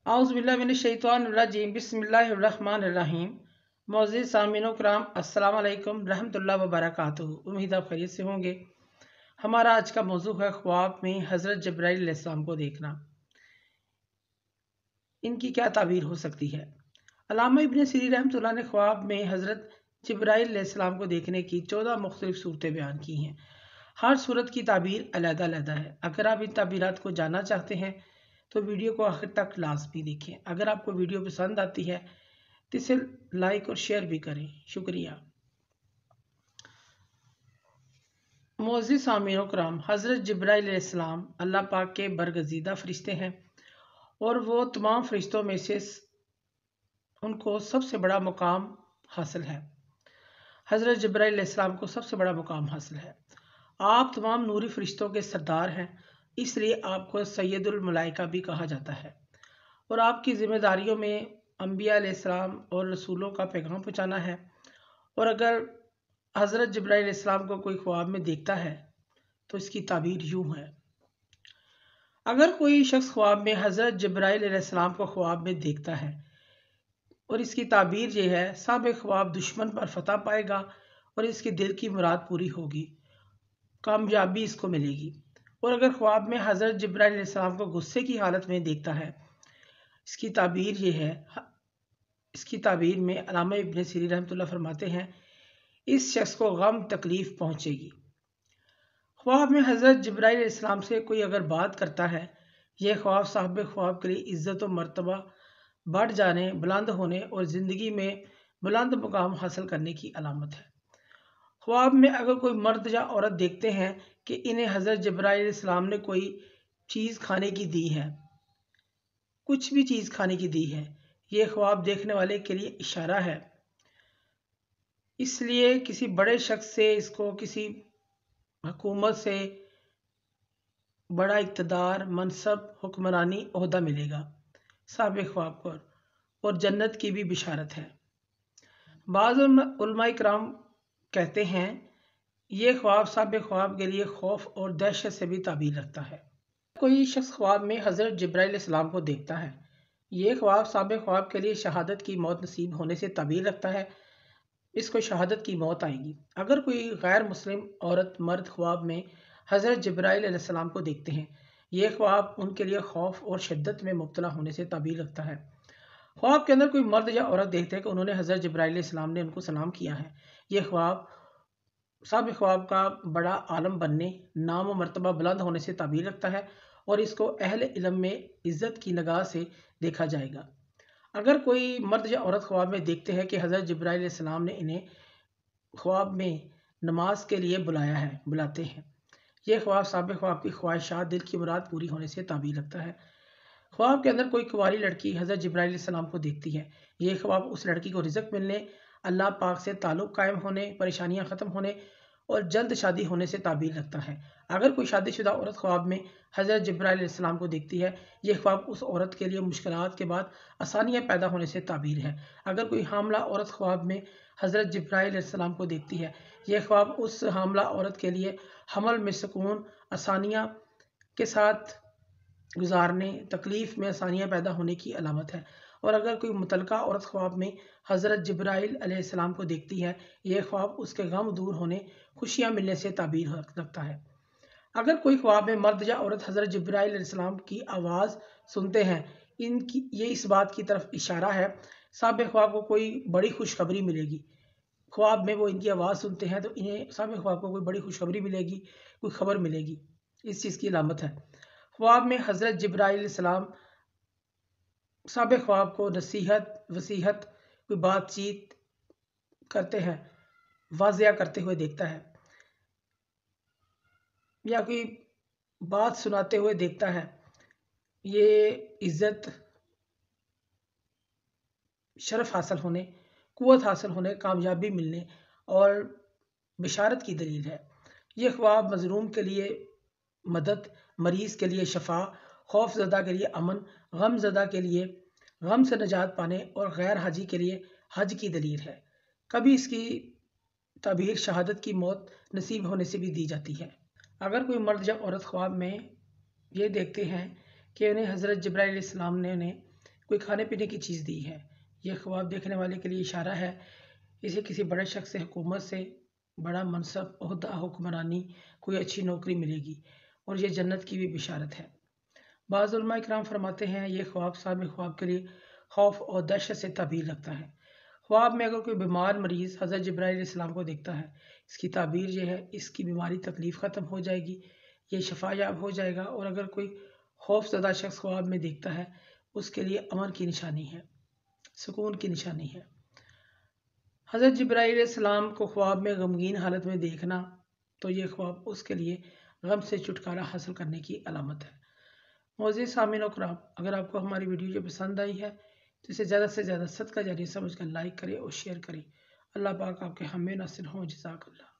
औज़ुबिल्लाहि बिस्मिल्लाहिर्रहमानिर्रहीम। मोअज़्ज़िज़ सामीन कराम, अस्सलाम वालेकुम रहमतुल्लाहि व बरकातुहू। उम्मीद आप खैरियत से होंगे। हमारा आज का मौजू है ख्वाब में हज़रत जिब्राइल अलैहिस्सलाम को देखना। इनकी क्या ताबीर हो सकती है? अल्लामा इब्न सीरी रहमतुल्लाह ने ख्वाब में हज़रत जिब्राइल अलैहिस्सलाम को देखने की 14 मुख्तलिफ सूरतें बयान की हैं। हर सूरत की ताबीर अलग-अलग है। अगर आप इन ताबीरात को जानना चाहते हैं तो वीडियो को आखिर तक लाजमी देखें। अगर आपको वीडियो पसंद आती है तो इसे लाइक और शेयर भी करें। शुक्रिया। मोअज़्ज़िज़ सामीन कराम, हज़रत जिब्राइल अलैहिस्सलाम अल्लाह पाक के बरगज़ीदा फ़रिश्ते हैं और वो तमाम फ़रिश्तों में से उनको सबसे बड़ा मुकाम हासिल है। हज़रत जिब्राइल अलैहिस्सलाम को सबसे बड़ा मुकाम हासिल है। आप तमाम नूरी फ़रिश्तों के सरदार हैं, इसलिए आपको सैयदुल मलाइका भी कहा जाता है और आपकी ज़िम्मेदारियों में अंबिया अलैहिस्सलाम और रसूलों का पैगाम पहुँचाना है। और अगर हज़रत जिब्राइल अलैहिस्सलाम को कोई ख्वाब में देखता है तो इसकी ताबीर यूँ है। अगर कोई शख्स ख्वाब में हज़रत जिब्राइल अलैहिस्सलाम को ख्वाब में देखता है और इसकी ताबीर ये है, साहिब ख्वाब दुश्मन पर फतह पाएगा और इसके दिल की मुराद पूरी होगी, कामयाबी इसको मिलेगी। और अगर ख्वाब में हज़रत जिब्राइल अलैहिस्सलाम को गुस्से की हालत में देखता है, इसकी ताबीर ये है। इसकी ताबीर में अल्लामा इब्न सीरी रहमतुल्लाह फरमाते हैं, इस शख्स को गम तकलीफ पहुँचेगी। ख्वाब में हज़रत जिब्राइल अलैहिस्सलाम से कोई अगर बात करता है, यह ख्वाब साहिब ख्वाब के लिए इज़्ज़त और मर्तबा बढ़ जाने, बुलंद होने और ज़िंदगी में बुलंद मुकाम हासिल करने की अलामत है। ख्वाब में अगर कोई मर्द या औरत देखते हैं कि इन्हें हज़रत जिब्राइल अलैहिस्सलाम ने कोई चीज़ खाने की दी है, कुछ भी चीज़ खाने की दी है, ये ख्वाब देखने वाले के लिए इशारा है। इसलिए किसी बड़े शख्स से इसको किसी हुकूमत से बड़ा इक़्तिदार, मनसब, हुक्मरानी, ओहदा मिलेगा साहिब ख्वाब को, और जन्नत की भी बिशारत है। बाज़ उलमा इकराम कहते हैं ये ख्वाब साहिब ख्वाब के लिए खौफ और दहशत से भी ताबीर रखता है। कोई शख्स ख्वाब में हज़रत जिब्राइल अलैहिस्सलाम को देखता है, ये ख्वाब साहिब ख्वाब के लिए शहादत की मौत नसीब होने से ताबीर रखता है। इसको शहादत की मौत आएगी। अगर कोई गैर मुस्लिम औरत मर्द ख्वाब में हज़रत जिब्राइल अलैहिस्सलाम को देखते हैं, ये ख्वाब उनके लिए खौफ और शिद्दत में मुब्तला होने से ताबीर रखता है। ख्वाब के अंदर कोई मर्द या औरत देखते हैं कि उन्होंने हज़रत जिब्राइल अलैहिस्सलाम ने उनको सलाम किया है, ये ख्वाब साहिब ख्वाब का बड़ा आलम बनने, नाम और मर्तबा बुलंद होने से ताबीर रखता है और इसको अहले इल्म में इज़्ज़त की निगाह से देखा जाएगा। अगर कोई मर्द या औरत ख्वाब में देखते हैं कि हज़रत जिब्राइल अलैहिस्सलाम ने इन्हें ख्वाब में नमाज के लिए बुलाते हैं, यह ख्वाब साहिब ख्वाब की ख्वाहिशात, दिल की मुराद पूरी होने से ताबीर रखता है। ख्वाब के अंदर कोई कुंवारी लड़की हज़रत जिब्राइल अलैहिस्सलाम को देखती है, यह ख्वाब उस लड़की को रिज़्क़ मिलने, अल्लाह पाक से ताल्लुक़ कायम होने, परेशानियाँ ख़त्म होने और जल्द शादी होने से ताबीर रखता है। अगर कोई शादीशुदा औरत ख्वाब में हज़रत जिब्राइल अलैहिस्सलाम को देखती है, यह ख्वाब उस औरत के लिए मुश्किलात के बाद आसानियाँ पैदा होने से ताबीर है। अगर कोई हामला औरत ख्वाब में हज़रत जिब्राइल अलैहिस्सलाम को देखती है, यह ख्वाब उस हामला औरत के लिए हमल में सुकून, आसानियाँ के साथ गुजारने, तकलीफ़ में आसानियाँ पैदा होने की अलामत है। और अगर कोई मुतल्लका औरत ख्वाब में हज़रत जिब्राइल अलैहिस्सलाम को देखती है, यह ख्वाब उसके गम दूर होने, खुशियाँ मिलने से ताबीर रखता है। अगर कोई ख्वाब में मर्द या औरत हज़रत जिब्राइल अलैहिस्सलाम की आवाज़ सुनते हैं, ये इस बात की तरफ इशारा है साहिब ख्वाब को कोई बड़ी खुशखबरी मिलेगी। ख्वाब में वो इनकी आवाज़ सुनते हैं तो इन्हें साहिब ख्वाब को कोई बड़ी खुशखबरी मिलेगी, कोई खबर मिलेगी, इस चीज़ की अलामत है। ख्वाब में हज़रत जिब्राइल अलैहिस्सलाम साहिब ख्वाब को नसीहत, वसीहत, कोई बातचीत करते हैं, वाज़िया करते हुए देखता है या कोई बात सुनाते हुए देखता है, ये इज़्ज़त, शरफ़ हासिल होने, क़ुव्वत हासिल होने, कामयाबी मिलने और बिशारत की दलील है। ये ख्वाब मज़लूम के लिए मदद, मरीज़ के लिए शफ़ा, खौफज़दा के लिए अमन, गमज़दा के लिए गम से निजात पाने और गैर हाजी के लिए हज की दलील है। कभी इसकी ताबीर शहादत की मौत नसीब होने से भी दी जाती है। अगर कोई मर्द या औरत ख्वाब में ये देखते हैं कि उन्हें हज़रत जिब्राइल अलैहिस्सलाम ने उन्हें کوئی کھانے پینے کی چیز دی ہے۔ یہ خواب دیکھنے والے کے لیے اشارہ ہے اسے کسی بڑے شخص سے، حکومت سے بڑا منصب، عہدہ، حکمرانی، کوئی اچھی نوکری ملے گی، اور یہ جنت کی بھی بشارت ہے۔ بعض علماء اکرام فرماتے ہیں یہ خواب صاحب خواب کے لیے خوف اور دہشت سے تعبیر رکھتا ہے۔ خواب میں اگر کوئی بیمار مریض حضرت جبرائیل علیہ السلام کو دیکھتا ہے، اس کی تعبیر یہ ہے اس کی بیماری تکلیف ختم ہو جائے گی، یہ شفا یاب ہو جائے گا۔ اور اگر کوئی خوف زدہ شخص خواب میں دیکھتا ہے اس کے لیے امن کی نشانی ہے، سکون کی نشانی ہے۔ حضرت جبرائیل علیہ السلام کو خواب میں غمگین حالت میں دیکھنا تو یہ خواب اس کے لیے غم سے چھٹکارا حاصل کرنے کی علامت ہے۔ معزز سامعین و کرام، اگر آپ کو ہماری ویڈیو پسند آئی ہے تو اسے زیادہ سے زیادہ صدقہ جاریہ سمجھ کر لائک کریں اور شیئر کریں۔ اللہ پاک آپ کے ہم ناصر ہوں۔ جزاک اللہ۔